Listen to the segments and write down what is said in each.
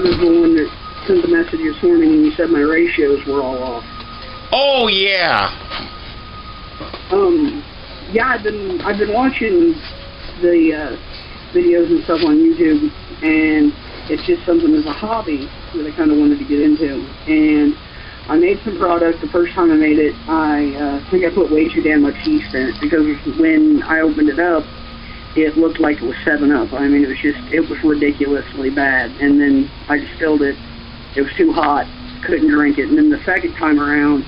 was the one that sent the message this morning and you said my ratios were all off. Oh yeah. Yeah, I've been watching the videos and stuff on YouTube, and it's just something as a hobby that I kind of wanted to get into. And I made some product. The first time I made it, I think I put way too damn much yeast in it, because when I opened it up, it looked like it was 7-Up. I mean, it was ridiculously bad. And then I distilled it. It was too hot. Couldn't drink it. And then the second time around,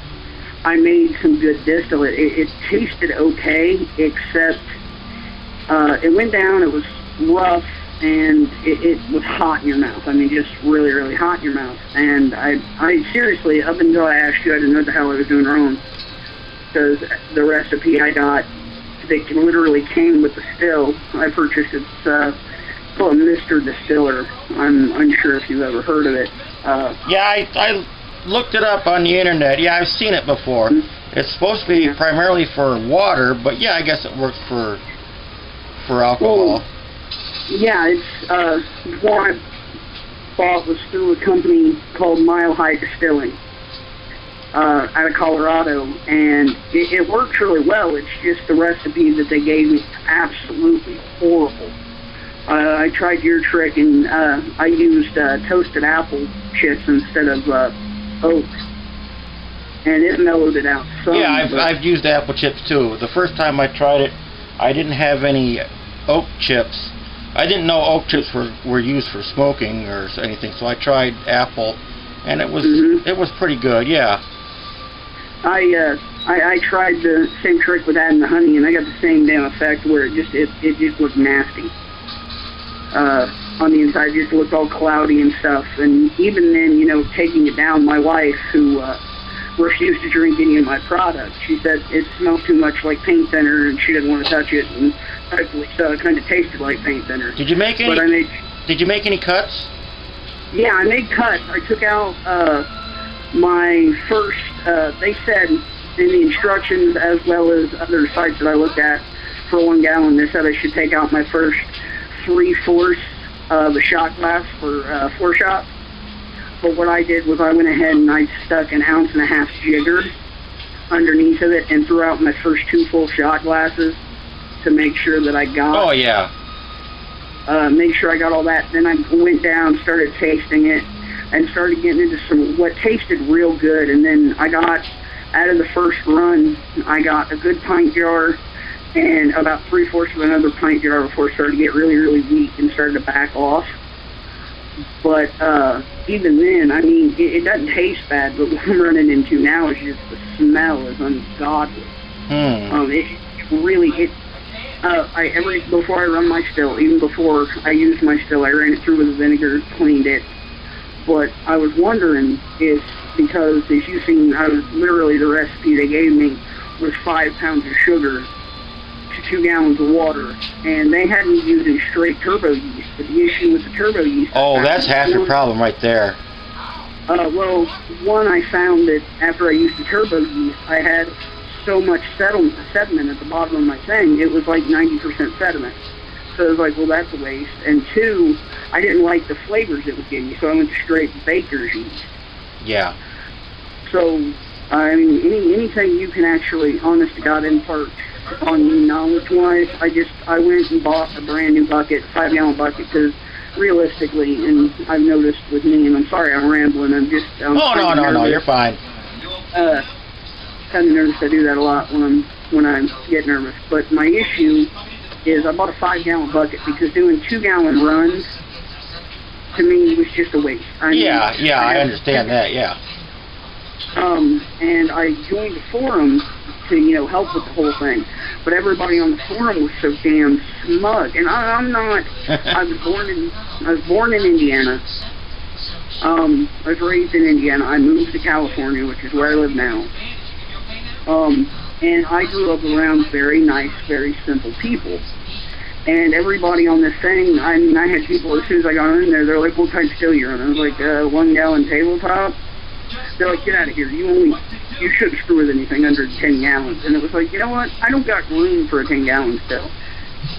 I made some good distillate. It tasted okay, except it went down. It was rough, and it was hot in your mouth. I mean, just really, really hot in your mouth. And I seriously, up until I asked you, I didn't know what the hell I was doing wrong, because the recipe I got, that literally came with the still, I purchased. It's called Mr. Distiller. I'm unsure if you've ever heard of it. Yeah, I looked it up on the internet. Yeah, I've seen it before. It's supposed to be primarily for water, but yeah, I guess it works for alcohol. Well, yeah, it's what I bought was through a company called Mile High Distilling out of Colorado, and it works really well. It's just the recipe that they gave me is absolutely horrible. I tried your trick, and I used toasted apple chips instead of oak, and it mellowed it out some. Yeah, I've used apple chips too. The first time I tried it, I didn't have any oak chips. I didn't know oak chips were used for smoking or anything, so I tried apple, and it was pretty good. Yeah. I tried the same trick with adding the honey, and I got the same damn effect where it just looked nasty. On the inside, it just looked all cloudy and stuff. And even then, you know, taking it down, my wife, who refused to drink any of my product, she said it smelled too much like paint thinner, and she didn't want to touch it. And hopefully, so it kind of tasted like paint thinner. Did you make any? Did you make any cuts? Yeah, I made cuts. I took out my first. They said in the instructions, as well as other sites that I looked at, for 1 gallon, they said I should take out my first 3/4 of a shot glass for 4 shots. But what I did was I went ahead and I stuck 1.5 ounce jigger underneath of it and threw out my first 2 full shot glasses to make sure that I got. Oh yeah. Make sure I got all that. Then I went down, started tasting it, and started getting into some what tasted real good. And then I got, out of the first run, I got a good pint jar and about 3/4 of another pint jar before it started to get really, really weak and started to back off. But even then, I mean, it doesn't taste bad, but what I'm running into now is just the smell is ungodly. Before I run my still, even before I used my still, I ran it through with vinegar, cleaned it. But I was wondering if, because as you've seen, literally the recipe they gave me was 5 pounds of sugar to 2 gallons of water, and they had me using straight turbo yeast. But the issue with the turbo yeast... Oh, that's half the problem right there. Well, one, I found that after I used the turbo yeast, I had so much sediment at the bottom of my thing, it was like 90% sediment. So I was like, well, that's a waste. And 2, I didn't like the flavors it would give me, so I went to straight baker's yeast. Yeah. So, I mean, anything you can actually, honest to God, impart on me knowledge-wise, I went and bought a brand new bucket, 5-gallon bucket, because realistically, and I've noticed with me, and I'm sorry I'm rambling, I'm no, you're fine. Kind of nervous. I do that a lot when I get nervous. But my issue is I bought a 5-gallon bucket because doing 2-gallon runs to me was just a waste. I understand that. Yeah. And I joined the forum to help with the whole thing, but everybody on the forum was so damn smug. And I'm not. I was born in Indiana. I was raised in Indiana. I moved to California, which is where I live now. And I grew up around very nice, very simple people. And everybody on this thing, I mean, I had people, as soon as I got in there, they're like, what kind of still you're on? I was like, 1-gallon tabletop. They're like, get out of here. You shouldn't screw with anything under 10 gallons. And it was like, you know what? I don't got room for a 10-gallon still.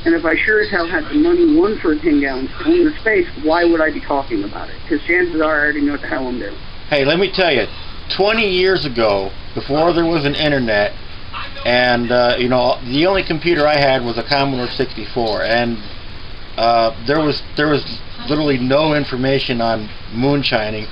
And if I sure as hell had the money, one, for a 10-gallon still in the space, why would I be talking about it? Because chances are I already know what the hell I'm doing. Hey, let me tell you, 20 years ago, before there was an internet, and you know, the only computer I had was a Commodore 64, and there was literally no information on moonshining.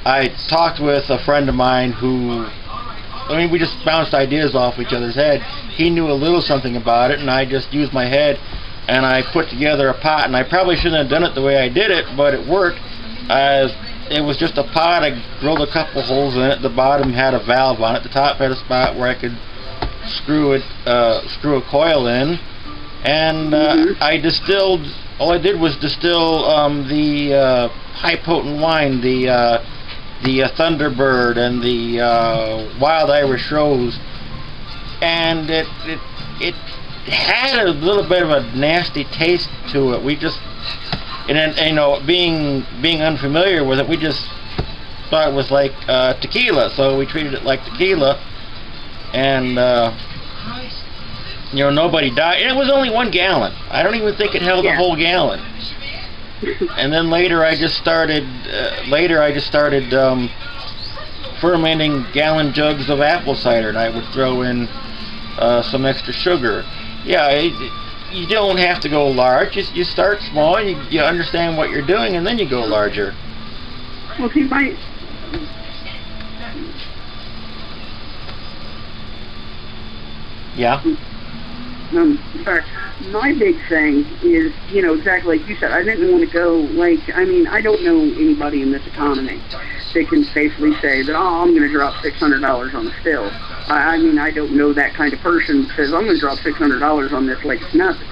I talked with a friend of mine who, I mean, we just bounced ideas off each other's head. He knew a little something about it, and I just used my head, and I put together a pot, and I probably shouldn't have done it the way I did it, but it worked. It was just a pot. I drilled a couple holes in it. The bottom had a valve on it. The top had a spot where I could screw a coil in, and I distilled. All I did was distill the high potent wine, the Thunderbird and the Wild Irish Rose, and it had a little bit of a nasty taste to it. We just, and you know, being unfamiliar with it, we just thought it was like tequila, so we treated it like tequila, and you know, nobody died. And it was only 1 gallon. I don't even think it held a whole gallon. And then later I just started fermenting gallon jugs of apple cider, and I would throw in some extra sugar. Yeah, you don't have to go large. You start small, you understand what you're doing, and then you go larger. Well, see, Yeah. Sorry. My big thing is, you know, exactly like you said, I didn't want to go, like, I mean, I don't know anybody in this economy that can safely say that, oh, I'm going to drop $600 on a still. I mean, I don't know that kind of person that says, I'm going to drop $600 on this like it's nothing.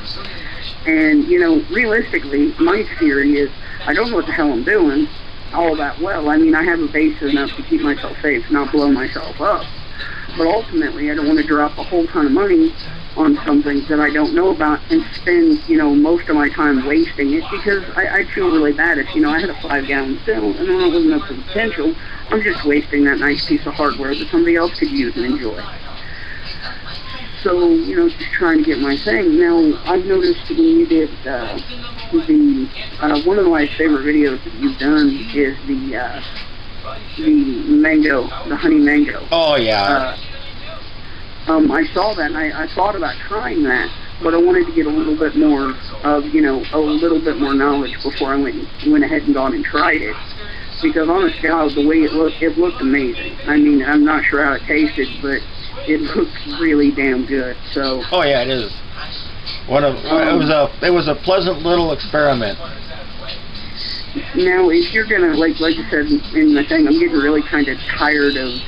And, you know, realistically, my theory is, I don't know what the hell I'm doing all that well. I mean, I have a base enough to keep myself safe, not blow myself up. But ultimately, I don't want to drop a whole ton of money on something that I don't know about and spend, you know, most of my time wasting it, because I'd feel really bad if, you know, I had a 5-gallon still and I'm not living up to the potential. I'm just wasting that nice piece of hardware that somebody else could use and enjoy. So, you know, just trying to get my thing. Now, I've noticed when you did one of my favorite videos that you've done is the mango, the honey mango. Oh, yeah. I saw that, and I thought about trying that, but I wanted to get a little bit more of, you know, a little bit more knowledge before I went ahead and gone and tried it. Because honestly, the way it looked amazing. I mean, I'm not sure how it tasted, but it looked really damn good. So. Oh yeah, it is. It was a pleasant little experiment. Now, if you're gonna, like you said in the thing, I'm getting really kind of tired of.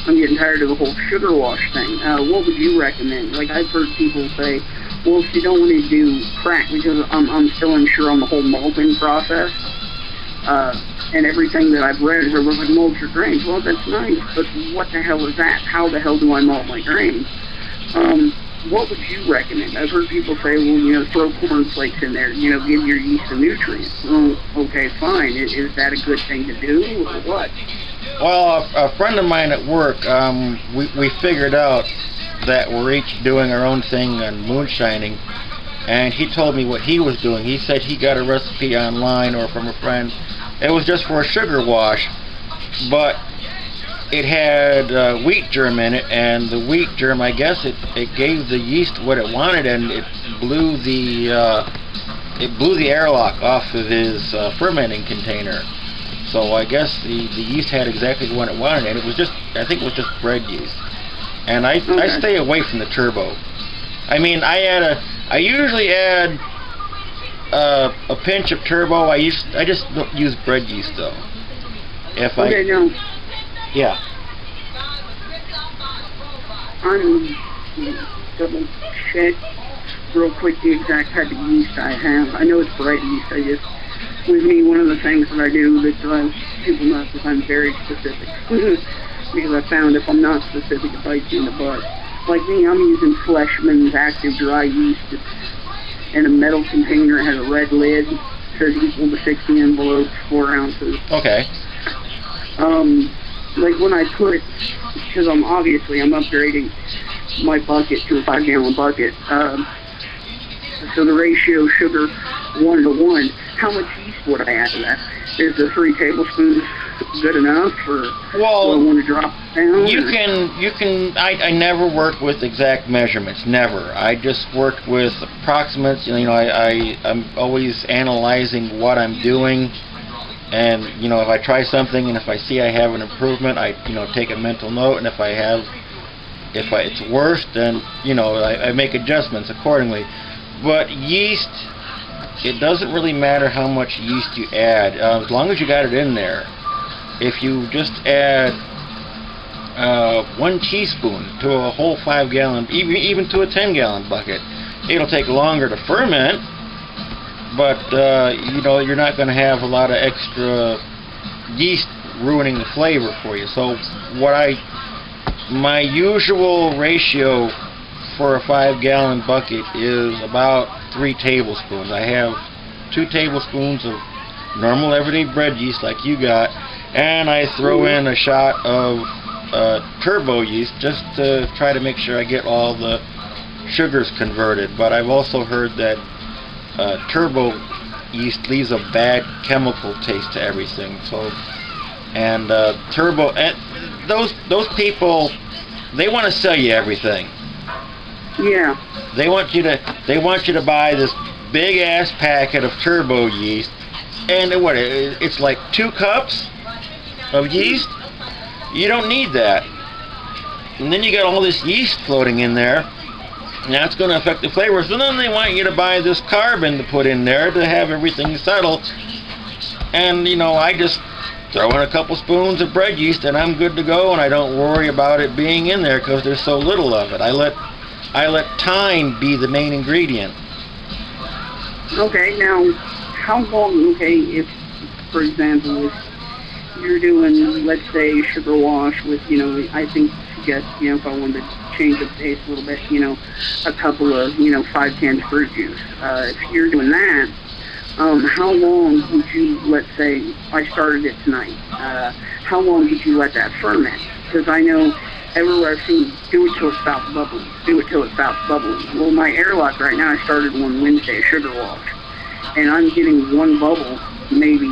I'm getting tired of the whole sugar wash thing. What would you recommend? Like, I've heard people say, well, if you don't want to do crack, because I'm still unsure on the whole malting process, and everything that I've read is like malt your grains. Well, that's nice, but what the hell is that? How the hell do I malt my grains? What would you recommend? I've heard people say, well, you know, throw corn flakes in there, you know, give your yeast a nutrient. Well, okay, fine. Is that a good thing to do, or what? Well, a friend of mine at work, we figured out that we're each doing our own thing on moonshining, and he told me what he was doing. He said he got a recipe online or from a friend. It was just for a sugar wash, but it had wheat germ in it, and the wheat germ, I guess, it gave the yeast what it wanted, and it blew the airlock off of his fermenting container. So I guess the yeast had exactly what it wanted, and it was just, I think it was just bread yeast. And I stay away from the turbo. I mean, I usually add a pinch of turbo. I just don't use bread yeast though. Yeah. I'm double check real quick the exact type of yeast I have. I know it's bread yeast. With me, one of the things that I do that drives people nuts is I'm very specific. Because I found if I'm not specific, it bites you in the butt. Like me, I'm using Fleshman's active dry yeast. It's in a metal container. It has a red lid. It says equal to 60 envelopes, 4 ounces. Okay. Like when I put, because I'm upgrading, my bucket to a 5-gallon bucket. So the ratio sugar 1 to 1. How much yeast would I add to that? Is the 3 tablespoons good enough, or do I want to drop down? You can. I never work with exact measurements. Never. I just work with approximates. I'm always analyzing what I'm doing, and if I try something and if I see I have an improvement, I take a mental note, and if it's worse, then I make adjustments accordingly. But yeast, it doesn't really matter how much yeast you add, as long as you got it in there. If you just add 1 teaspoon to a whole 5-gallon, even to a 10-gallon bucket, it'll take longer to ferment, but you're not going to have a lot of extra yeast ruining the flavor for you. So my usual ratio for a 5-gallon bucket is about 3 tablespoons. I have 2 tablespoons of normal everyday bread yeast like you got, and I throw in a shot of turbo yeast just to try to make sure I get all the sugars converted. But I've also heard that turbo yeast leaves a bad chemical taste to everything. Those people, they want to sell you everything. Yeah. They want you to buy this big ass packet of turbo yeast, and it's like 2 cups of yeast. You don't need that. And then you got all this yeast floating in there. Now it's going to affect the flavor. So then they want you to buy this carbon to put in there to have everything settle. And I just throw in a couple spoons of bread yeast and I'm good to go, and I don't worry about it being in there because there's so little of it. I let time be the main ingredient. Okay, now, how long, if, for example, if you're doing, let's say, sugar wash with, I think, if I wanted to change up the taste a little bit, a couple of, 5 cans fruit juice. If you're doing that, how long would you, let's say, I started it tonight, how long would you let that ferment? Because I know everywhere I've seen, do it till it stops bubbling. Do it till it stops bubbling. Well, my airlock right now, I started one Wednesday, sugar wash, and I'm getting 1 bubble maybe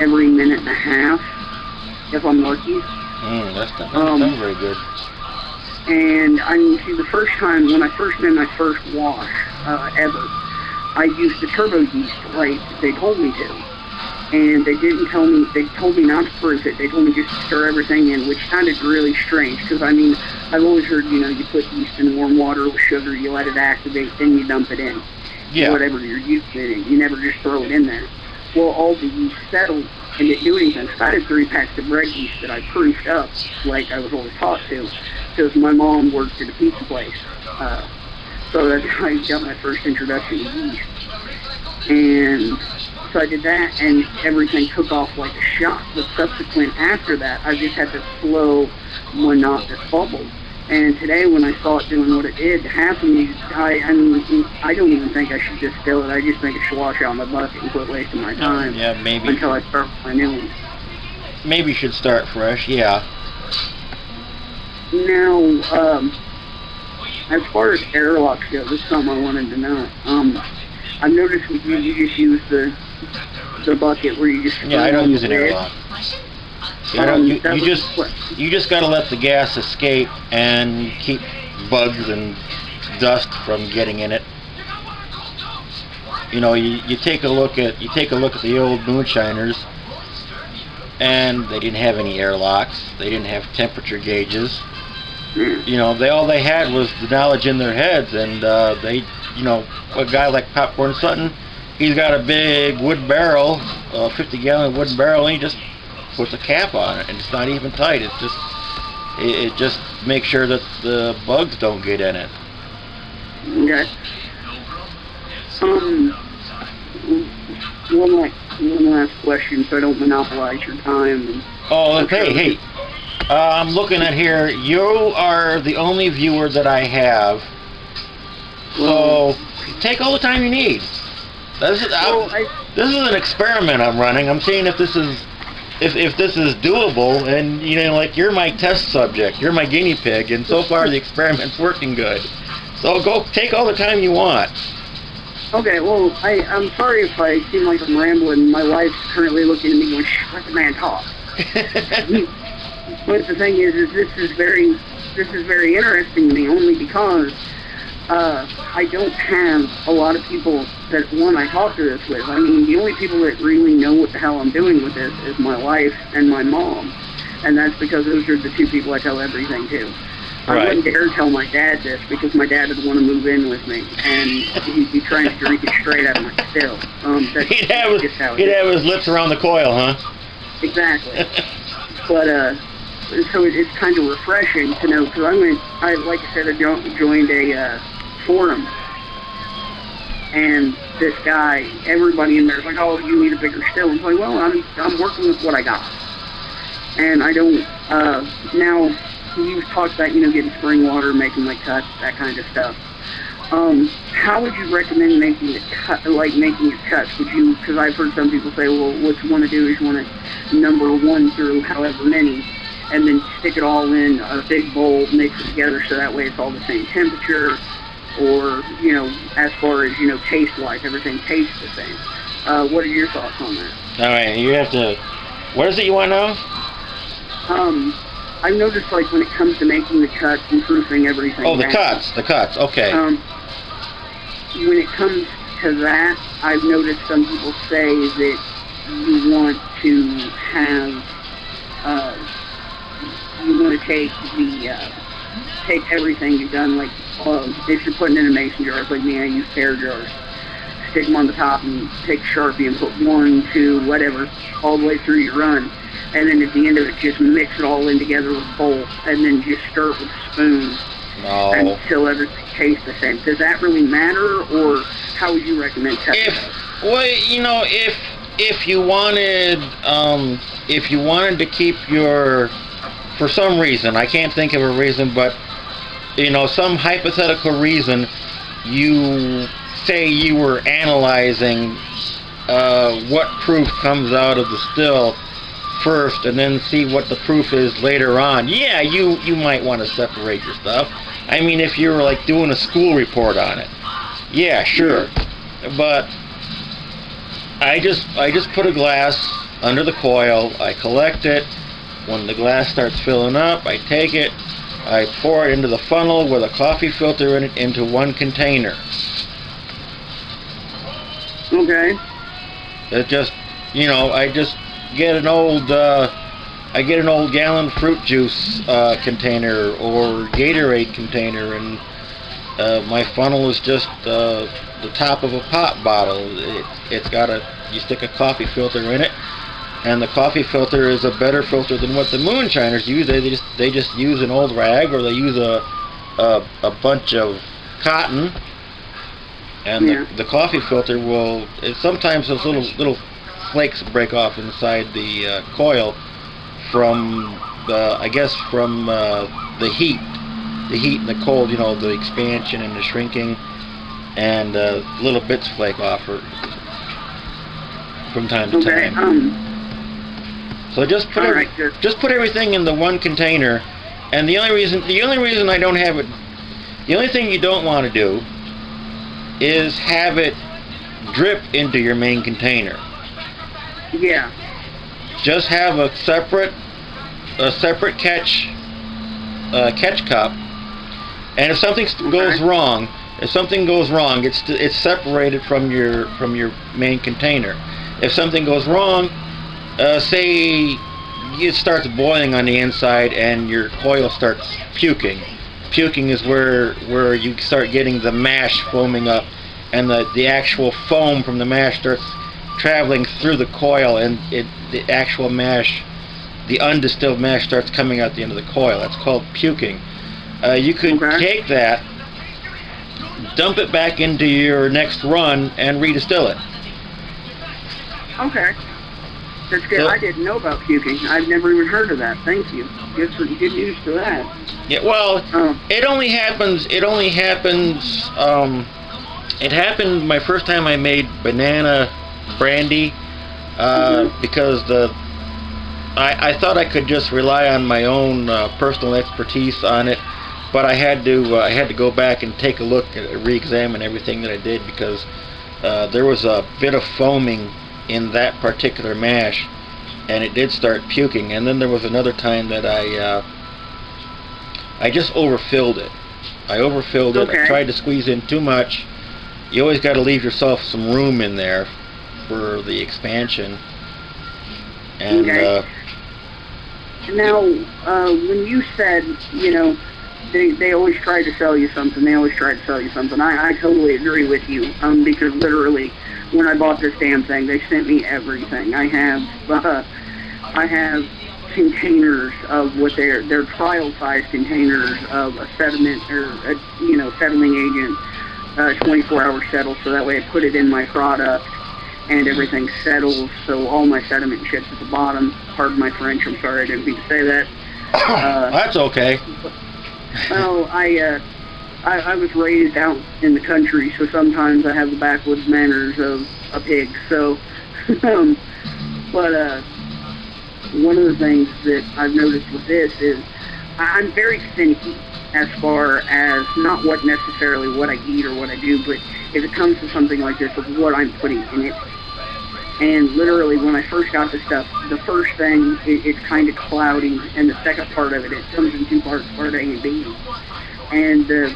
every minute and a half, if I'm lucky. That's not very good. And see, the first time, when I first did my first wash ever, I used the turbo yeast like they told me to. And they told me not to proof it. They told me just to stir everything in, which sounded really strange, because I've always heard, you put yeast in warm water with sugar, you let it activate, then you dump it in. Yeah. Whatever you're using it in. You never just throw it in there. Well, all the yeast settled and didn't do anything. So I had 3 packs of bread yeast that I proofed up like I was always taught to, because my mom worked at a pizza place. So that's how I got my first introduction to yeast. And so I did that, and everything took off like a shot. But subsequent after that, I just had this slow, monotonous bubble. And today, when I saw it doing what it did, half of me, I don't even think I should distill it. I just think I should wash out my bucket and quit wasting my time. Yeah, maybe. Until I start my new one. Maybe you should start fresh, yeah. Now, as far as airlocks go, this is something I wanted to know. I've noticed with you just use the bucket where you just... Yeah, I don't use an airlock. You just got to let the gas escape and keep bugs and dust from getting in it. You take a look at the old Moonshiners, and they didn't have any airlocks. They didn't have temperature gauges. All they had was the knowledge in their heads, and a guy like Popcorn Sutton, he's got a big wood barrel, a 50-gallon wooden barrel, and he just puts a cap on it, and it's not even tight. It just makes sure that the bugs don't get in it. Okay. One last question, so I don't monopolize your time. Hey. I'm looking at here. You are the only viewer that I have, so take all the time you need. This is an experiment I'm running. I'm seeing if this is if this is doable, and like you're my test subject, you're my guinea pig, and so far the experiment's working good. So go take all the time you want. Okay, well, I'm sorry if I seem like I'm rambling. My wife's currently looking at me going, "Shh, let the man talk." But the thing is this is very interesting to me, only because I don't have a lot of people that, I talk to this with. I mean, the only people that really know what the hell I'm doing with this is my wife and my mom. And that's because those are the two people I tell everything to. I wouldn't dare tell my dad this, because my dad would want to move in with me, and he'd be trying to drink it straight out of my still. He'd have his lips around the coil, huh? Exactly. But, so it's kind of refreshing to know, because like I said, I joined a forum, and this guy, everybody in there is like, "Oh, you need a bigger still." I'm like, "Well, I'm working with what I got," and I don't. Now you've talked about getting spring water, making like cuts, that kind of stuff. How would you recommend making it cut? Like making your cuts? Would you? Because I've heard some people say, "Well, what you want to do is you want to number 1 through however many, and then stick it all in a big bowl, mix it together, so that way it's all the same temperature." Or, as far as, taste-wise, everything tastes the same. What are your thoughts on that? All right, you have to... What is it you want to know? I've noticed, like, when it comes to making the cuts and proofing everything... Oh, the cuts, okay. When it comes to that, I've noticed some people say that you want to have... you want to take everything you've done, like, if you're putting it in mason jars, like me, I use pear jars. Stick them on the top and take Sharpie and put 1, 2, whatever, all the way through your run. And then at the end of it, just mix it all in together with a bowl, and then just stir it with a spoon until everything tastes the same. Does that really matter, or how would you recommend cutting it? Well, if you wanted to keep your, for some reason, I can't think of a reason, but some hypothetical reason, you say you were analyzing what proof comes out of the still first, and then see what the proof is later on. Yeah, you might want to separate your stuff. I mean, if you were like doing a school report on it, yeah, sure. But I just put a glass under the coil. I collect it. When the glass starts filling up, I take it. I pour it into the funnel with a coffee filter in it into 1 container. Okay. It just, I just get an old gallon fruit juice container or Gatorade container, and my funnel is just the top of a pop bottle. You stick a coffee filter in it, and the coffee filter is a better filter than what the Moonshiners use. They just use an old rag, or they use a bunch of cotton, and the coffee filter will. Sometimes those little flakes break off inside the coil from the heat and the cold. The expansion and the shrinking, and little bits flake off from time to time. So just put everything in the 1 container, and the only reason I don't have it, the only thing you don't want to do is have it drip into your main container. Yeah. Just have a separate catch cup, and if something goes wrong, it's separated from your main container. If something goes wrong, say it starts boiling on the inside and your coil starts puking. Puking is where you start getting the mash foaming up, and the actual foam from the mash starts traveling through the coil, and the actual mash, the undistilled mash, starts coming out the end of the coil. That's called puking. You could take that, dump it back into your next run, and re-distill it. Okay. That's good. I didn't know about puking. I've never even heard of that. Thank you. Good news to that. Yeah. Well, it only happens. It happened my first time I made banana brandy, because I thought I could just rely on my own personal expertise on it, but I had to go back and take a look and re-examine everything that I did, because there was a bit of foaming in that particular mash, and it did start puking. And then there was another time that I just overfilled it. I overfilled it. Okay. I tried to squeeze in too much. You always got to leave yourself some room in there for the expansion. And okay. Now, when you said, you know, they always try to sell you something, I totally agree with you, because literally, when I bought this damn thing, they sent me everything. I have containers of what their trial size containers of a sediment, or a, you know, settling agent, 24-hour settle, so that way I put it in my product and everything settles, so all my sediment shits at the bottom. Pardon my French, I'm sorry, I didn't mean to say that. That's okay. Well, I was raised out in the country, so sometimes I have the backwoods manners of a pig. So, but one of the things that I've noticed with this is I'm very finicky as far as not what necessarily what I eat or what I do, but if it comes to something like this, of what I'm putting in it. And literally, when I first got the stuff, the first thing, it's kind of cloudy, and the second part of it, it comes in two parts, part A and B. And the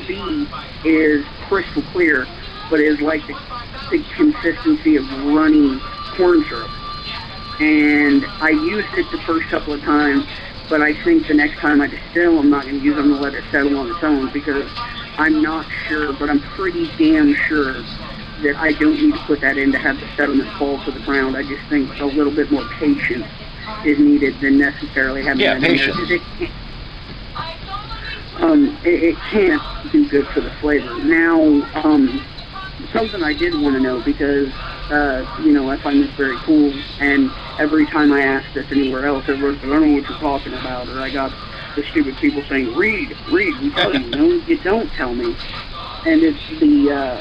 B is crystal clear, but is like the consistency of running corn syrup. And I used it the first couple of times, but I think the next time I distill, I'm not going to use it. I'm going to let it settle on its own, because I'm not sure, but I'm pretty damn sure that I don't need to put that in to have the sediment fall to the ground. I just think a little bit more patience is needed than necessarily having that patience. in there. It can't do good for the flavor. Now, something I did want to know, because, you know, I find this very cool, and every time I ask this anywhere else, everyone's like, I don't know what you're talking about, or I got the stupid people saying, read, we tell you, no, you don't tell me. And it's the,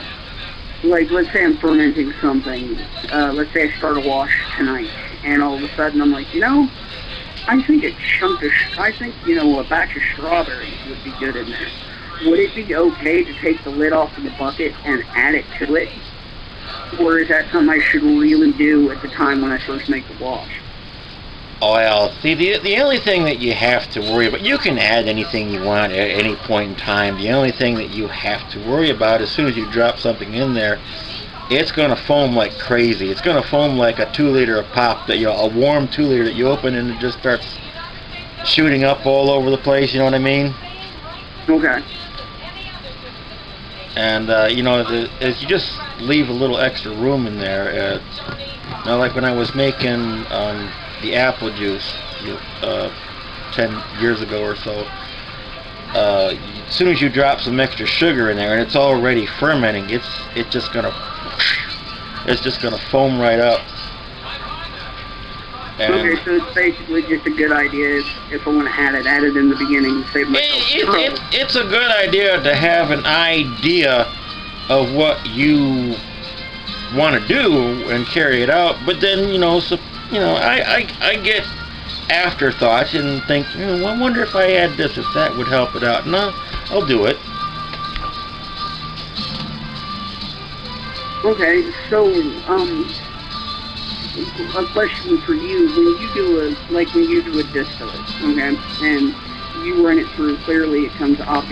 like, let's say I'm fermenting something, let's say I start a wash tonight, and all of a sudden I'm like, you know, I think a batch of strawberries would be good in there. Would it be okay to take the lid off of the bucket and add it to it? Or is that something I should really do at the time when I first make the wash? Well, see, the only thing that you have to worry about, you can add anything you want at any point in time. The only thing that you have to worry about, as soon as you drop something in there, it's going to foam like crazy. It's going to foam like a 2-liter of pop, that a warm 2-liter that you open and it just starts shooting up all over the place, you know what I mean? Okay. And, you know, as you just leave a little extra room in there, now, like when I was making the apple juice 10 years ago or so, as soon as you drop some extra sugar in there and it's already fermenting, it's just gonna foam right up. And okay, so it's basically just a good idea if I want to add it in the beginning and save myself. It's a good idea to have an idea of what you want to do and carry it out, but then, you know, I get afterthoughts and think, I wonder if I add this, if that would help it out. No, I'll do it. Okay, so, a question for you. When you do a distillate, okay, and you run it through, clearly it comes out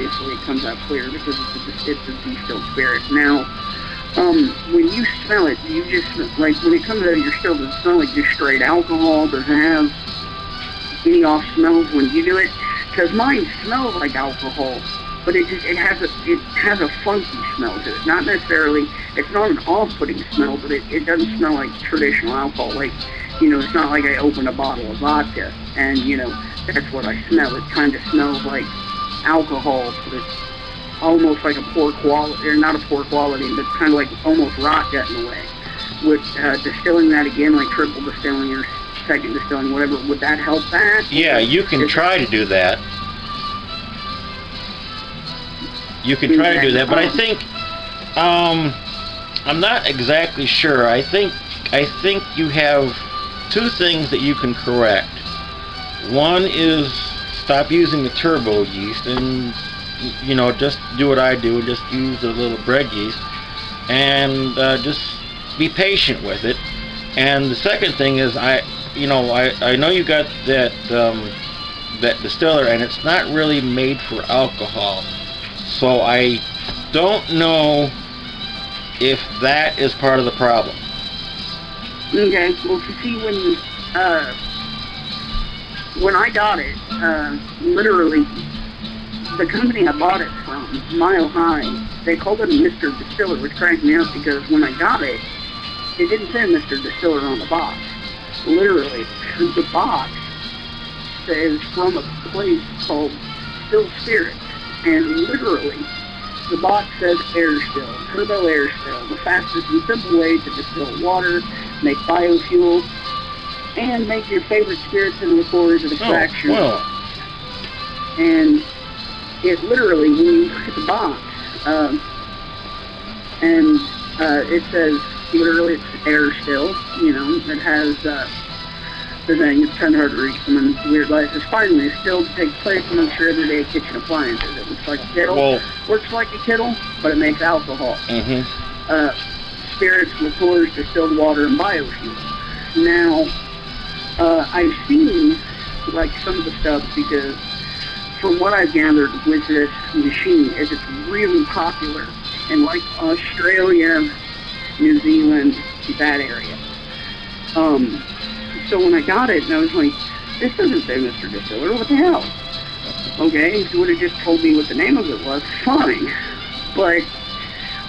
clear, because it's a distilled spirit. Now, when you smell it, you just, like, when it comes out of your still, does it smell like just straight alcohol? Does it have any off smells when you do it? Because mine smells like alcohol, but it has a funky smell to it. Not necessarily, it's not an off-putting smell, but it doesn't smell like traditional alcohol. Like, you know, it's not like I open a bottle of vodka and, you know, that's what I smell. It kind of smells like alcohol, but it's almost like a poor quality, or not a poor quality, but kind of like almost rot gut in a way. With distilling that again, like triple distilling or second distilling, whatever, would that help that? Yeah, you can try to do that. You can try to do that, but I think, I'm not exactly sure. I think you have two things that you can correct. One is stop using the turbo yeast and, you know, just do what I do, just use a little bread yeast and just be patient with it. And the second thing is, I know you got that that distiller, and it's not really made for alcohol, so I don't know if that is part of the problem. Okay, well, you see, when I got it, literally, the company I bought it from, Mile High, they called it a Mr. Distiller, which cracked me up because when I got it, it didn't say Mr. Distiller on the box. Literally, the box says from a place called Still Spirits, and literally, the box says air still, turbo air still, the fastest and simple way to distill water, make biofuel, and make your favorite spirits and liqueurs and extraction. Oh, wow. And it literally, when you look at the box, it says, literally, it's air still, you know, it has the thing, it's kind of hard to read from in weird life. It's finally still takes place amongst your everyday kitchen appliances. It looks like a kettle, works like a kettle, but it makes alcohol. Spirits, liqueurs, distilled water, and biofuel. Now, I've seen, like, some of the stuff, because from what I've gathered with this machine is it's really popular in, like, Australia, New Zealand, that area. So when I got it, and I was like, this doesn't say Mr. Distiller, what the hell? Okay, if you would have just told me what the name of it was, fine. But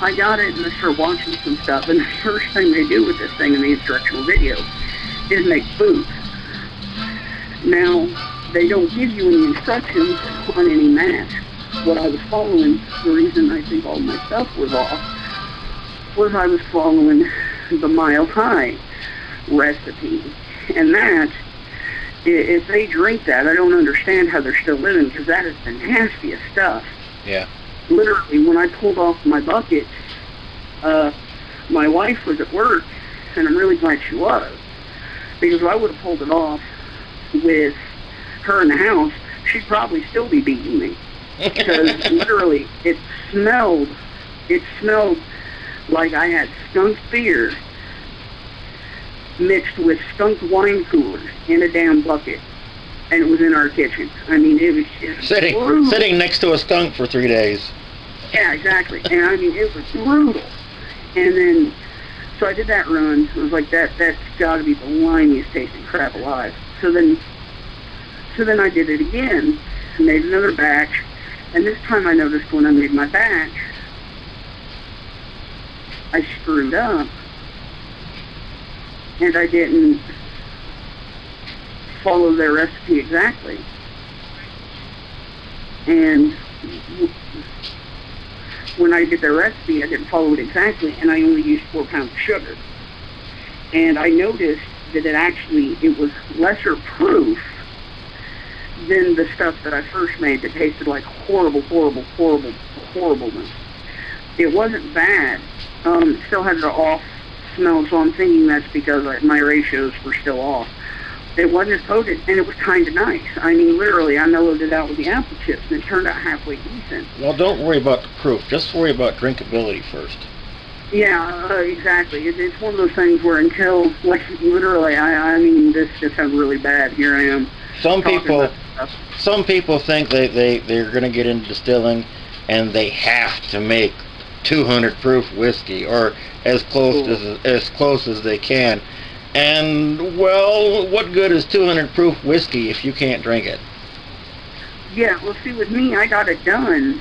I got it, and I started watching some stuff, and the first thing they do with this thing in the instructional video is make food. Now, they don't give you any instructions on any math. What I was following, the reason I think all my stuff was off, was I was following the Mile High recipe. And that, if they drink that, I don't understand how they're still living, because that is the nastiest stuff. Yeah. Literally, when I pulled off my bucket, my wife was at work, and I'm really glad she was, because if I would have pulled it off with her in the house, she'd probably still be beating me. Because literally, it smelled like I had skunk beer mixed with skunk wine cooler in a damn bucket, and it was in our kitchen. I mean, it was just sitting next to a skunk for 3 days. Yeah, exactly. And I mean, it was brutal. And then, so I did that run. I was like, that's got to be the limiest tasting crap alive. So then I did it again, made another batch, and this time I noticed when I made my batch, I screwed up, and I didn't follow their recipe exactly. And when I did their recipe, I didn't follow it exactly, and I only used 4 pounds of sugar. And I noticed that it was lesser proof than the stuff that I first made that tasted like horribleness. It wasn't bad. It still had the off smell, so I'm thinking that's because my ratios were still off. It wasn't as potent, and it was kind of nice. I mean, literally, I mellowed it out with the apple chips, and it turned out halfway decent. Well, don't worry about the proof. Just worry about drinkability first. Yeah, exactly. It's one of those things where until, like, literally, I mean, this just sounds really bad. Here I am. Some people think they're going to get into distilling, and they have to make 200 proof whiskey, or as close as they can. And, well, what good is 200 proof whiskey if you can't drink it? Yeah, well, see, with me, I got it done,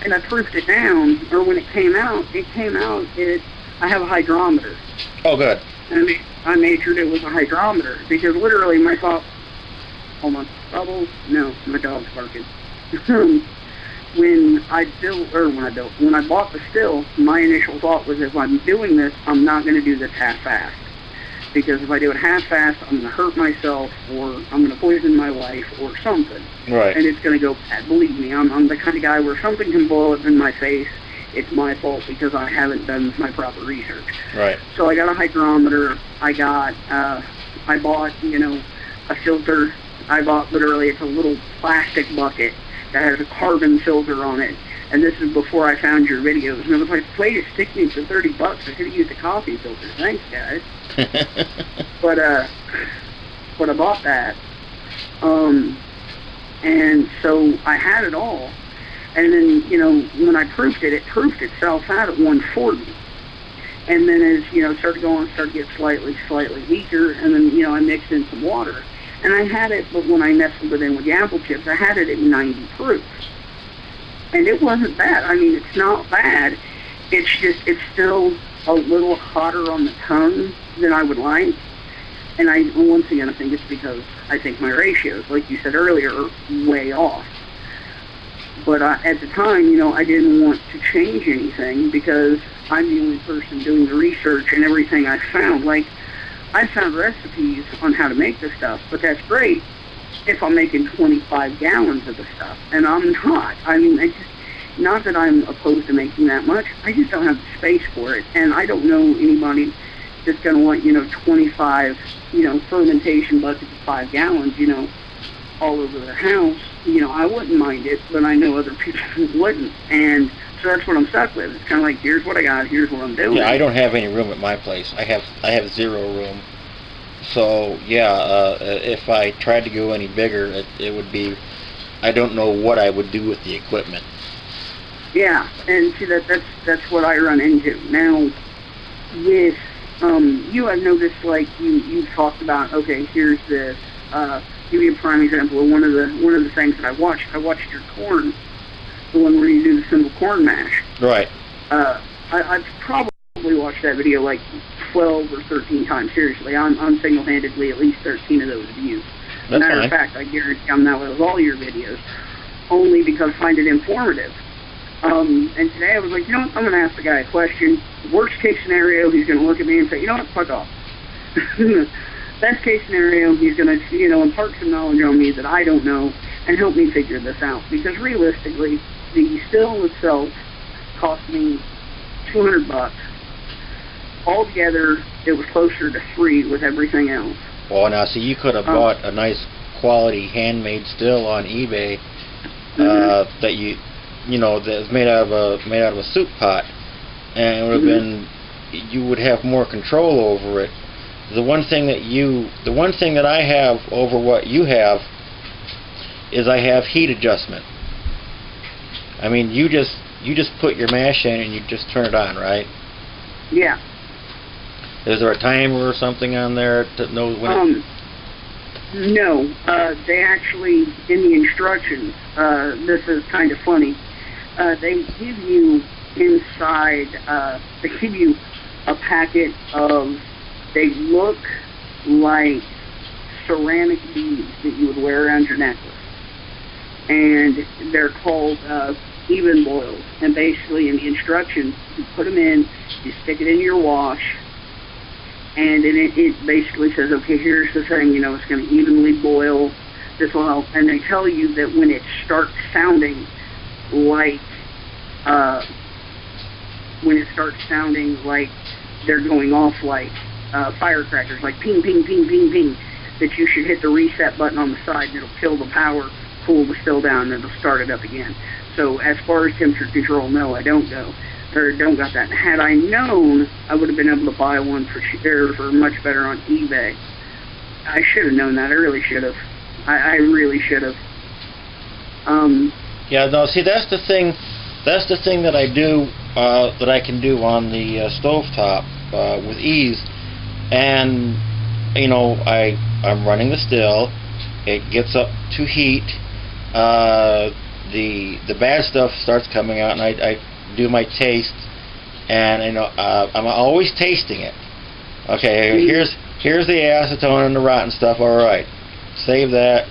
and I proofed it down, or when it came out, I have a hydrometer. Oh, good. I made sure it was a hydrometer, because literally my thought, hold on, bubbles? No, my dog's barking. When I bought the still, my initial thought was, if I'm doing this, I'm not going to do this half-assed. Because if I do it half-assed, I'm going to hurt myself, or I'm going to poison my wife, or something. Right. And it's going to go bad. Believe me, I'm the kind of guy where something can blow up in my face. It's my fault because I haven't done my proper research. Right. So I got a hydrometer. I bought, a filter I bought literally, it's a little plastic bucket that has a carbon filter on it. And this is before I found your videos. And I was like, way to stick me for $30. I could have used a coffee filter. Thanks, guys. but I bought that. And so I had it all. And then, you know, when I proofed it proofed itself out at 140. And then as, you know, it started to get slightly weaker. And then, you know, I mixed in some water. And I had it, but when I nestled it in with the apple chips, I had it at 90 proof. And it wasn't bad. I mean, it's not bad. It's just, it's still a little hotter on the tongue than I would like. And once again, I think it's because I think my ratios, like you said earlier, are way off. But at the time, you know, I didn't want to change anything because I'm the only person doing the research, and everything I found, like, I found recipes on how to make this stuff, but that's great if I'm making 25 gallons of the stuff, and I'm not. I mean, not that I'm opposed to making that much, I just don't have the space for it, and I don't know anybody that's going to want, you know, 25, you know, fermentation buckets of 5 gallons, you know, all over their house. You know, I wouldn't mind it, but I know other people wouldn't, and so that's what I'm stuck with. It's kind of like, here's what I got, here's what I'm doing. Yeah, I don't have any room at my place. I have zero room. So yeah, if I tried to go any bigger, it would be, I don't know what I would do with the equipment. Yeah, and see, that's what I run into now. With you, I've noticed, like, you talked about, okay, here's this. Give you a prime example of one of the things that I watched. I watched your corn, the one where you do the simple corn mash. Right. I've probably watched that video like 12 or 13 times. Seriously, I'm single-handedly at least 13 of those views. That's Matter fine. of fact, I guarantee I'm that way with all your videos, only because I find it informative. And today I was like, you know what, I'm going to ask the guy a question. Worst case scenario, he's going to look at me and say, you know what, fuck off. Best case scenario, he's going to, you know, impart some knowledge on me that I don't know and help me figure this out. Because realistically, the still itself cost me $200. Altogether, it was closer to $3 with everything else. Well, now see, you could have bought a nice quality handmade still on eBay that you know, that's made out of a soup pot, and it would have been, you would have more control over it. The one thing that I have over what you have is I have heat adjustment. I mean, you just put your mash in and you just turn it on, right? Yeah. Is there a timer or something on there to know when? No. They actually, in the instructions, this is kind of funny. They give you inside. They give you a packet of. They look like ceramic beads that you would wear around your necklace, and they're called even boils. And basically, in the instructions, you put them in, you stick it in your wash, and it basically says, okay, here's the thing, you know, it's going to evenly boil. This will help. And they tell you that when it starts sounding like they're going off like firecrackers, like ping, ping, ping, ping, ping, that you should hit the reset button on the side, and it'll kill the power, cool the still down, and it'll start it up again. So as far as temperature control, no, I don't got that. Had I known, I would have been able to buy one for much better on eBay. I should have known that. I really should have. I really should have. Yeah, no, see, that's the thing that I do, that I can do on the stovetop with ease. And, you know, I'm running the still. It gets up to heat. The bad stuff starts coming out, and I do my taste. And, you know, I'm always tasting it. Okay, here's the acetone and the rotten stuff. All right, save that.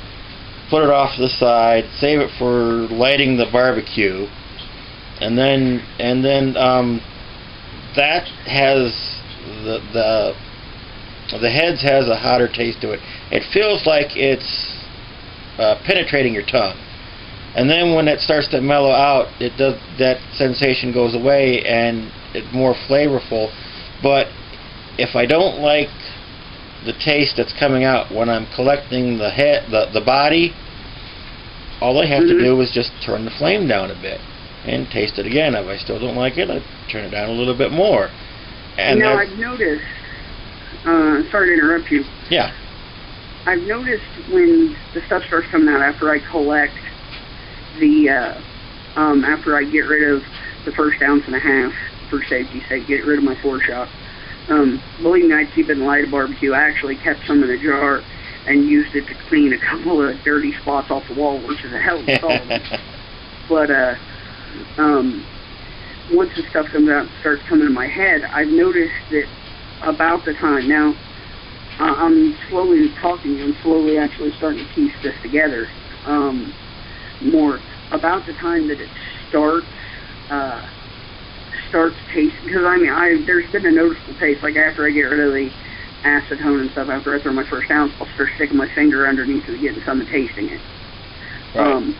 Put it off to the side. Save it for lighting the barbecue. And then that has the heads has a hotter taste to it. It feels like it's penetrating your tongue. And then when it starts to mellow out, that sensation goes away and it's more flavorful. But if I don't like the taste that's coming out when I'm collecting the head, the body. All I have to do is just turn the flame down a bit and taste it again. If I still don't like it, I turn it down a little bit more. And now I've noticed, sorry to interrupt you. Yeah. I've noticed when the stuff starts coming out after I collect the, after I get rid of the first ounce and a half for safety's sake, get rid of my 4-shot. Believe me, I'd keep it in light of barbecue. I actually kept some in a jar and used it to clean a couple of dirty spots off the wall, which is a hell of a solid. But once the stuff comes out and starts coming in my head, I've noticed that about the time, now I'm slowly talking, I'm slowly actually starting to piece this together more. About the time that it starts tasting, because I mean, there's been a noticeable taste, like after I get rid of the acetone and stuff, after I throw my first ounce, I'll start sticking my finger underneath it, getting some and tasting it. Right.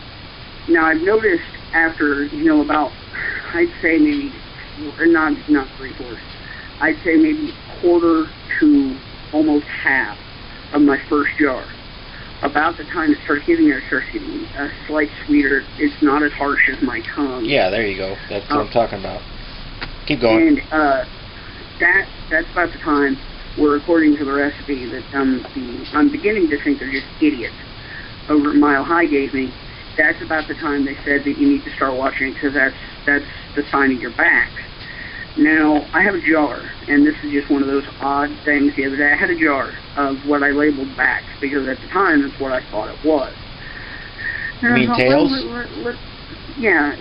Now I've noticed after, about, I'd say maybe, or not 3/4, I'd say maybe 1/4 to almost half of my first jar. About the time it starts getting there, it starts getting a slight sweeter. It's not as harsh as my tongue. Yeah, there you go. That's what I'm talking about. Keep going. And that's about the time where, according to the recipe that I'm beginning to think they're just idiots over at Mile High gave me, that's about the time they said that you need to start watching it, because that's the sign of your back. Now, I have a jar, and this is just one of those odd things. The other day I had a jar of what I labeled back, because at the time that's what I thought it was. And you mean tails? Yeah,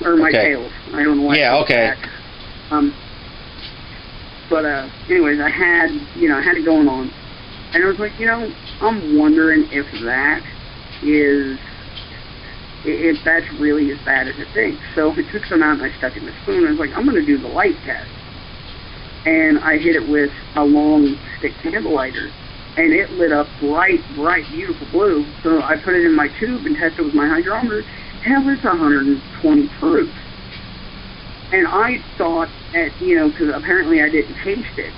or my tails. I don't know why. Yeah, okay. Back. But anyways, I had it going on, and I was like, I'm wondering if that's really as bad as it thinks. So I took some out and I stuck it in the spoon. I was like, I'm going to do the light test. And I hit it with a long stick candle lighter, and it lit up bright, beautiful blue. So I put it in my tube and tested it with my hydrometer. Hell, it's 120 proof. And I thought, because apparently I didn't taste it,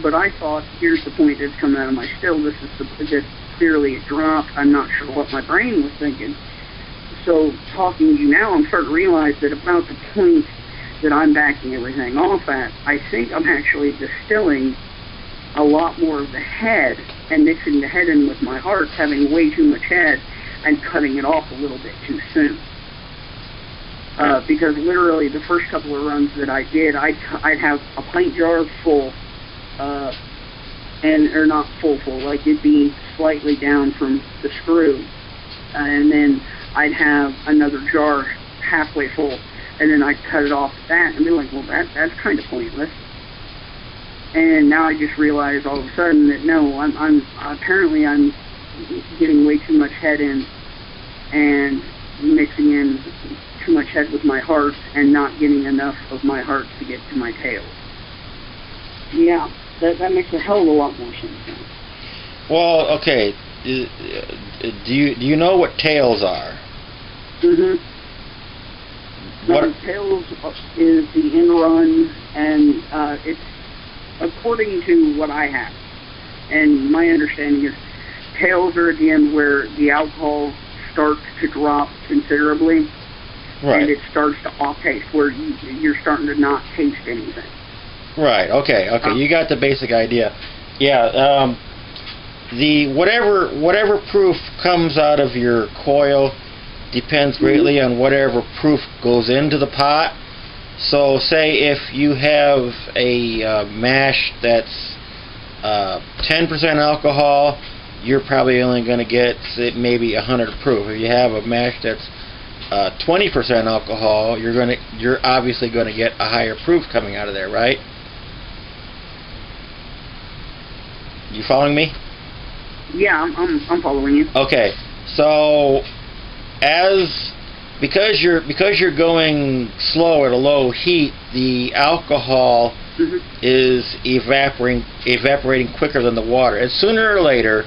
but I thought, here's the point that's coming out of my still. This is clearly a drop. I'm not sure what my brain was thinking. So talking to you now, I'm starting to realize that about the point that I'm backing everything off at, I think I'm actually distilling a lot more of the head and mixing the head in with my heart, having way too much head and cutting it off a little bit too soon. Because literally the first couple of runs that I did, I'd have a pint jar full, or not full, like it'd be slightly down from the screw, and then I'd have another jar halfway full, and then I'd cut it off at that, and be like, well, that's kind of pointless. And now I just realized all of a sudden that no, I'm apparently I'm getting way too much head in, and mixing in too much head with my heart, and not getting enough of my heart to get to my tails. Yeah, that makes a hell of a lot more sense now. Well, okay. Do you know what tails are? Mm-hmm. Tails is the in run, and it's according to what I have, and my understanding is tails are at the end where the alcohol starts to drop considerably. Right. And it starts to off taste, where you're starting to not taste anything. Right. Okay. You got the basic idea. Yeah. The whatever proof comes out of your coil depends greatly on whatever proof goes into the pot. So, say if you have a mash that's 10% alcohol, you're probably only going to get maybe 100 proof. If you have a mash that's 20% alcohol, you're obviously going to get a higher proof coming out of there, right? You following me? Yeah, I'm following you. Okay, so because you're going slow at a low heat, the alcohol is evaporating quicker than the water, and sooner or later,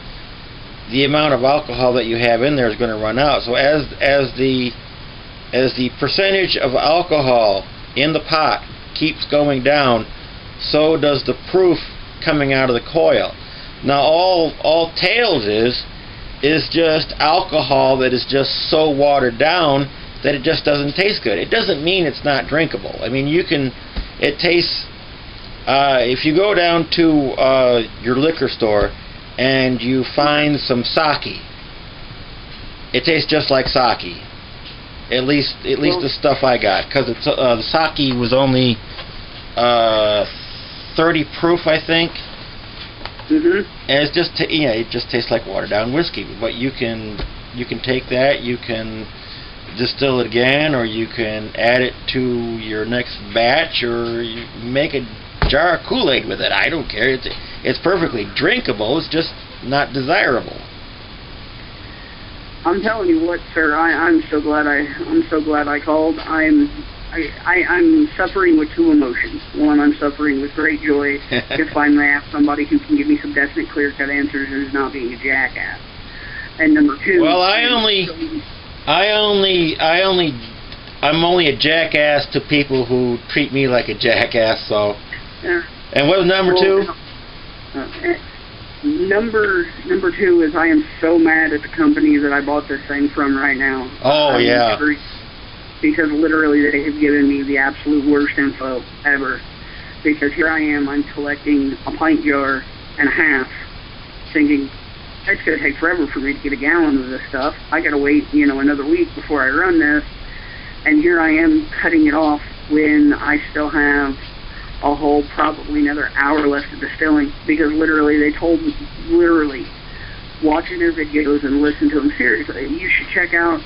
the amount of alcohol that you have in there is going to run out. So as the percentage of alcohol in the pot keeps going down, so does the proof coming out of the coil. Now all tails is just alcohol that is just so watered down that it just doesn't taste good. It doesn't mean it's not drinkable. I mean, it tastes, if you go down to your liquor store and you find some sake, it tastes just like sake. At least the stuff I got, because the sake was only 30 proof, I think. Mm-hmm. And it's just it just tastes like watered down whiskey. But you can take that, you can distill it again, or you can add it to your next batch, or you make a jar of Kool-Aid with it. I don't care. It's perfectly drinkable. It's just not desirable. I'm telling you what, sir. I'm so glad I called. I'm suffering with two emotions. One, I'm suffering with great joy to finally have somebody who can give me some definite, clear-cut answers and is not being a jackass. And number two, well, I'm only a jackass to people who treat me like a jackass. So. Yeah. And what was number two? Number two is I am so mad at the company that I bought this thing from right now. Oh, yeah. Because literally they have given me the absolute worst info ever. Because here I am, I'm collecting a pint jar and a half, thinking, it's going to take forever for me to get a gallon of this stuff. I got to wait, another week before I run this. And here I am cutting it off when I still have a whole probably another hour left of distilling, because literally they told me, watching their videos and listen to them, seriously, you should check out,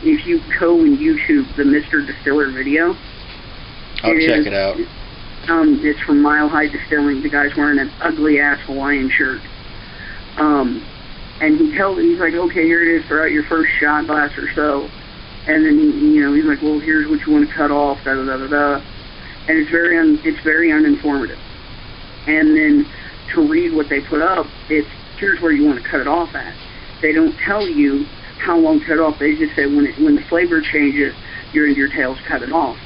if you go and YouTube the Mr. Distiller video. I'll check it out. It's from Mile High Distilling. The guy's wearing an ugly-ass Hawaiian shirt. And he's like, okay, here it is, throw out your first shot glass or so. And then, he's like, well, here's what you want to cut off, da-da-da-da-da. And it's very uninformative. And then to read what they put up, here's where you want to cut it off at. They don't tell you how long to cut it off. They just say when the flavor changes, your tails cut it off.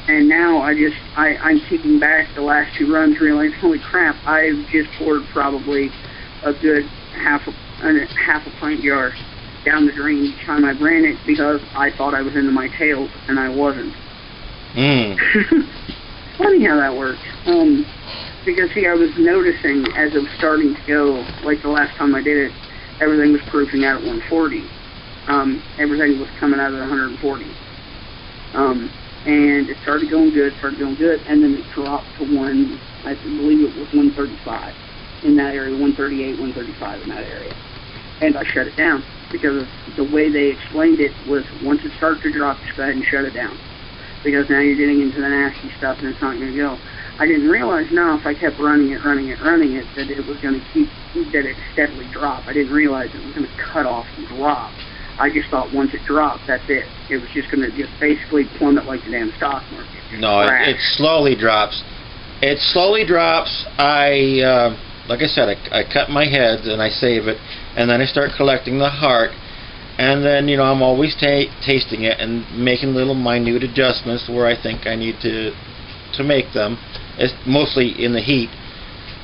And now I'm keeping back the last two runs, realizing, holy crap, I've just poured probably a good half a pint jar down the drain each time I ran it, because I thought I was into my tails and I wasn't. Funny how that works. Because see, I was noticing as it was starting to go, like the last time I did it, everything was proofing out at 140. Everything was coming out at 140. And it started going good, and then it dropped to I believe it was 135 in that area, 138, 135 in that area. And I shut it down, because the way they explained it was, once it starts to drop, just go ahead and shut it down, because now you're getting into the nasty stuff and it's not going to go. I didn't realize now if I kept running it, that it was going to that it steadily drop. I didn't realize it was going to cut off and drop. I just thought once it dropped, that's it. It was just going to just basically plummet like the damn stock market. No, it slowly drops. It slowly drops. Like I said, I cut my heads and I save it, and then I start collecting the heart, and then I'm always tasting it and making little minute adjustments where I think I need to make them. It's mostly in the heat,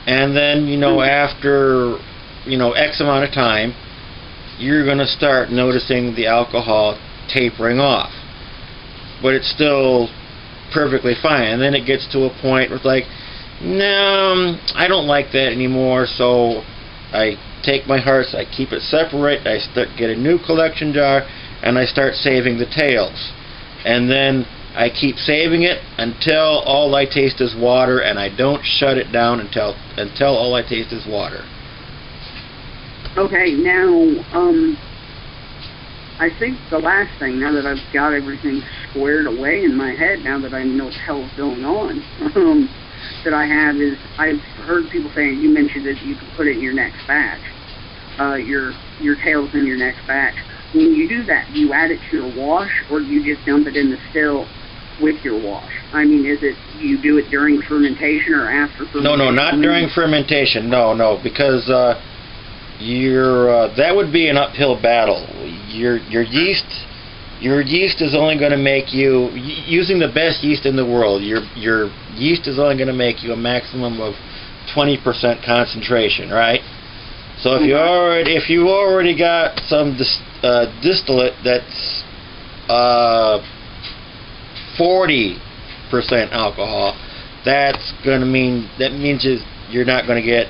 and then after X amount of time, you're going to start noticing the alcohol tapering off, but it's still perfectly fine. And then it gets to a point where it's like, no, I don't like that anymore, so I take my hearts, I keep it separate, I get a new collection jar, and I start saving the tails. And then I keep saving it until all I taste is water, and I don't shut it down until all I taste is water. Okay, now, I think the last thing, now that I've got everything squared away in my head, now that I know what the hell is going on, that I have is, I've heard people saying, you mentioned that you can put it in your next batch, your tails in your next batch. When you do that, do you add it to your wash, or do you just dump it in the still with your wash? I mean, you do it during fermentation or after fermentation? No, not during fermentation. No, because that would be an uphill battle. Your yeast is only going to make you, using the best yeast in the world, your yeast is only going to make you a maximum of 20% concentration, right? So if you already got some distillate that's 40% alcohol, that means you're going to get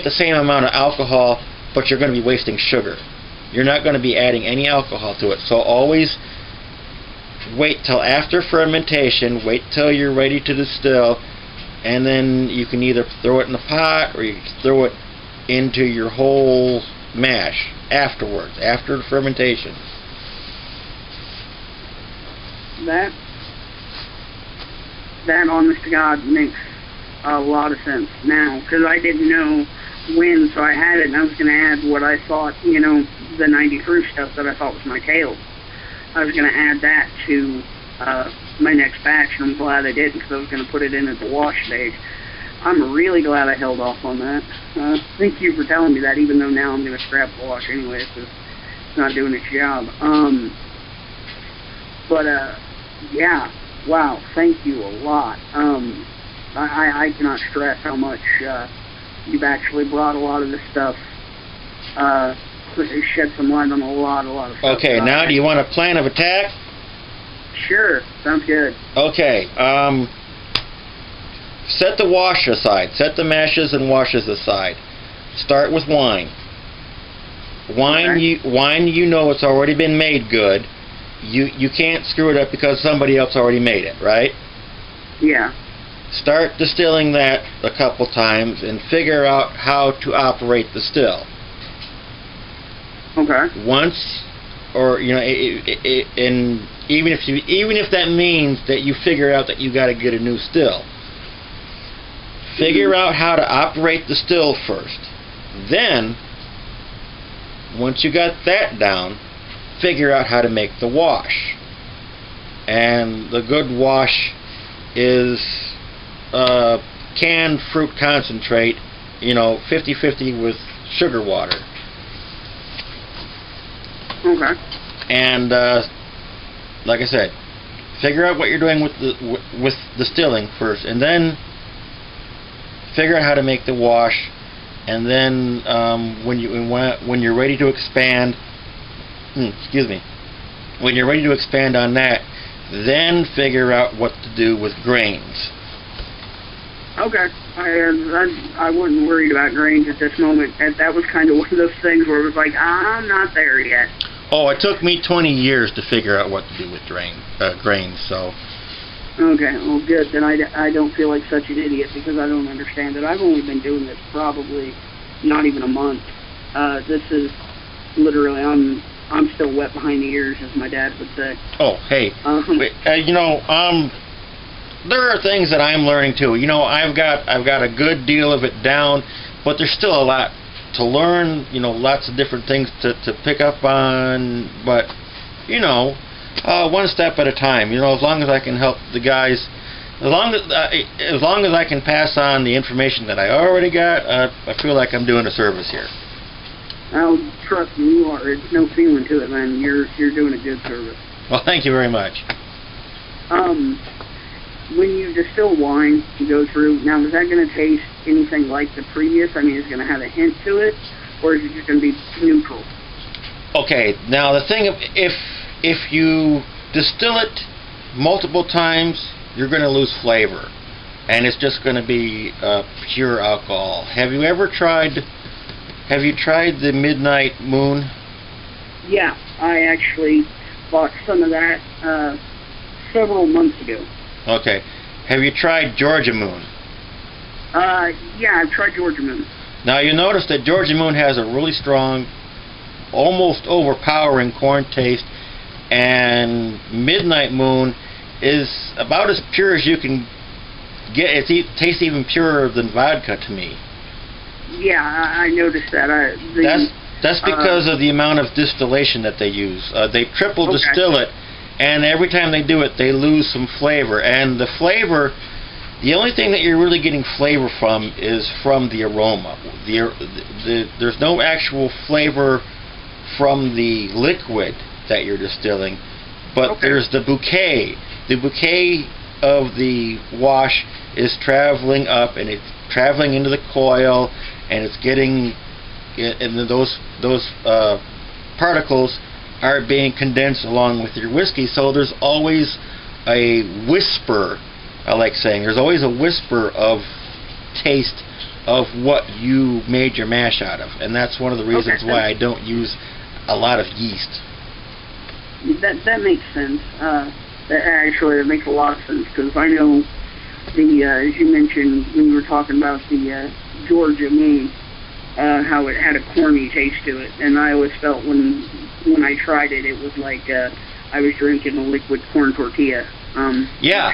the same amount of alcohol, but you're going to be wasting sugar. You're not going to be adding any alcohol to it. So always wait till after fermentation, wait till you're ready to distill, and then you can either throw it in the pot or you can throw it into your whole mash afterwards, after the fermentation. That, honest to God, makes a lot of sense now, because I didn't know when, so I had it, and I was going to add what I thought, the 90 proof stuff that I thought was my tail. I was going to add that to my next batch, and I'm glad I didn't, because I was going to put it in at the wash stage. I'm really glad I held off on that. Thank you for telling me that, even though now I'm going to scrap the wash anyway, because it's not doing its job. Yeah, wow, thank you a lot. I cannot stress how much you've actually brought a lot of this stuff, shed some light on a lot of stuff. Okay, now do you want a plan of attack? Sure, sounds good. Okay, set the wash aside. Set the mashes and washes aside. Start with wine. Wine, okay. Wine, it's already been made good. You can't screw it up because somebody else already made it, right? Yeah. Start distilling that a couple times and figure out how to operate the still. Okay. Once, or and even if that means that you figure out that you got to get a new still, figure out how to operate the still first. Then, once you got that down, figure out how to make the wash. And the good wash is canned fruit concentrate, 50-50 with sugar water. Okay. And like I said, figure out what you're doing with distilling first, and then figure out how to make the wash. And then when you're ready to expand, when you're ready to expand on that, then figure out what to do with grains. Okay. I wasn't worried about grains at this moment. That was kind of one of those things where it was like, I'm not there yet. Oh, it took me 20 years to figure out what to do with grains, so... Okay, well good. Then I don't feel like such an idiot because I don't understand it. I've only been doing this probably not even a month. This is literally, I'm still wet behind the ears, as my dad would say. Oh, hey. There are things that I'm learning too. I've got a good deal of it down, but there's still a lot to learn. Lots of different things to pick up on. But one step at a time. As long as I can help the guys, as long as I can pass on the information that I already got, I feel like I'm doing a service here. Oh, trust me, you are. It's no feeling to it, man. You're doing a good service. Well, thank you very much. When you distill wine, you go through. Now, is that going to taste anything like the previous? I mean, is it going to have a hint to it, or is it just going to be neutral? Okay. Now, the thing, if you distill it multiple times, you're going to lose flavor, and it's just going to be pure alcohol. Have you tried the Midnight Moon? Yeah, I actually bought some of that several months ago. Okay. Have you tried Georgia Moon? Yeah, I've tried Georgia Moon. Now you notice that Georgia Moon has a really strong, almost overpowering corn taste, and Midnight Moon is about as pure as you can get. It tastes even purer than vodka to me. Yeah, I noticed that. That's because of the amount of distillation that they use. They triple distill it, and every time they do it, they lose some flavor. And the flavor, the only thing that you're really getting flavor from is from the aroma. There's no actual flavor from the liquid that you're distilling, but there's the bouquet. The bouquet of the wash is traveling up, and it's traveling into the coil, and it's getting, and those particles are being condensed along with your whiskey. So there's always a whisper, I like saying, there's always a whisper of taste of what you made your mash out of, and that's one of the reasons why I don't use a lot of yeast. That makes sense. That makes a lot of sense, because I know as you mentioned when you were talking about the Georgia Moon, how it had a corny taste to it, and I always felt when I tried it, it was like I was drinking a liquid corn tortilla. Yeah,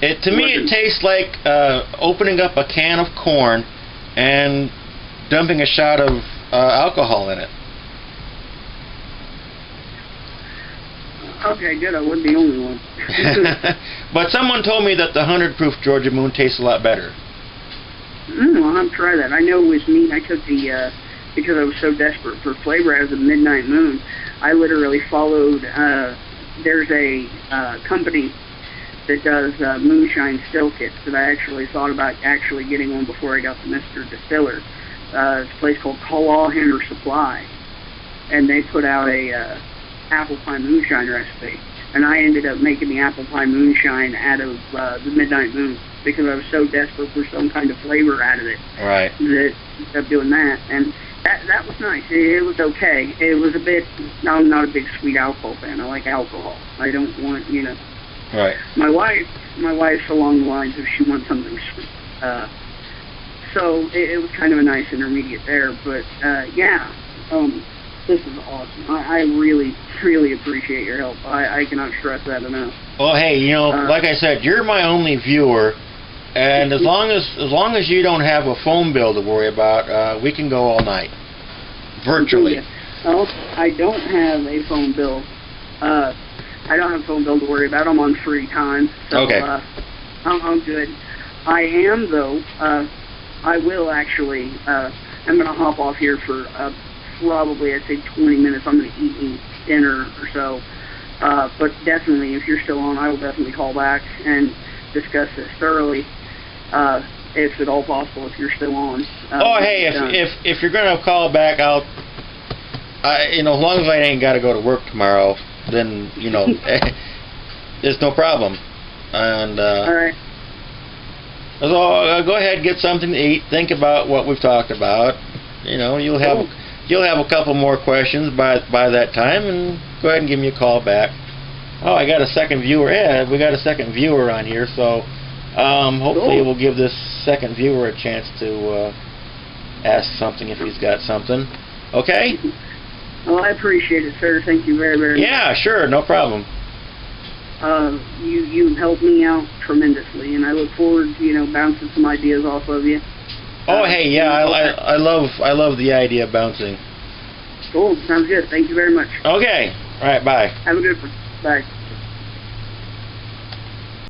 to me it tastes like opening up a can of corn and dumping a shot of alcohol in it. Okay, good. I wasn't the only one. But someone told me that the 100 proof Georgia Moon tastes a lot better. I'll have to try that. I know with me, I took the, because I was so desperate for flavor out of the Midnight Moon, I literally followed, there's a company that does Moonshine still kits that I actually thought about actually getting one before I got the Mr. Distiller. It's a place called Henry Supply, and they put out a apple pie moonshine recipe, and I ended up making the apple pie moonshine out of the Midnight Moon because I was so desperate for some kind of flavor out of it. Right. That I ended up doing that, and that was nice. It was okay. It was a bit. I'm not a big sweet alcohol fan. I like alcohol. I don't want, Right. My wife's along the lines of she wants something sweet. So it was kind of a nice intermediate there. But yeah. This is awesome. I really, really appreciate your help. I cannot stress that enough. Well, hey, like I said, you're my only viewer, and as long as you don't have a phone bill to worry about, we can go all night, virtually. Well, I don't have a phone bill. I don't have a phone bill to worry about. I'm on free time, so okay. I'm good. I am though. I will actually. I'm going to hop off here for. Probably, I'd say 20 minutes. I'm going to eat dinner or so. But definitely, if you're still on, I will definitely call back and discuss this thoroughly, if at all possible, if you're still on. Hey, if you're going to call back, as long as I ain't got to go to work tomorrow, then, there's no problem. And, all right. So, go ahead, get something to eat, think about what we've talked about. You'll have... Cool. You'll have a couple more questions by that time, and go ahead and give me a call back. Oh, I got a second viewer. Yeah, we got a second viewer on here, so hopefully we'll give this second viewer a chance to ask something if he's got something. Okay? Well, I appreciate it, sir. Thank you very, very much. Yeah, sure, no problem. You've helped me out tremendously, and I look forward to bouncing some ideas off of you. Oh, hey, yeah, I love the idea of bouncing. Cool, sounds good. Thank you very much. Okay, all right, bye. Have a good one. Bye.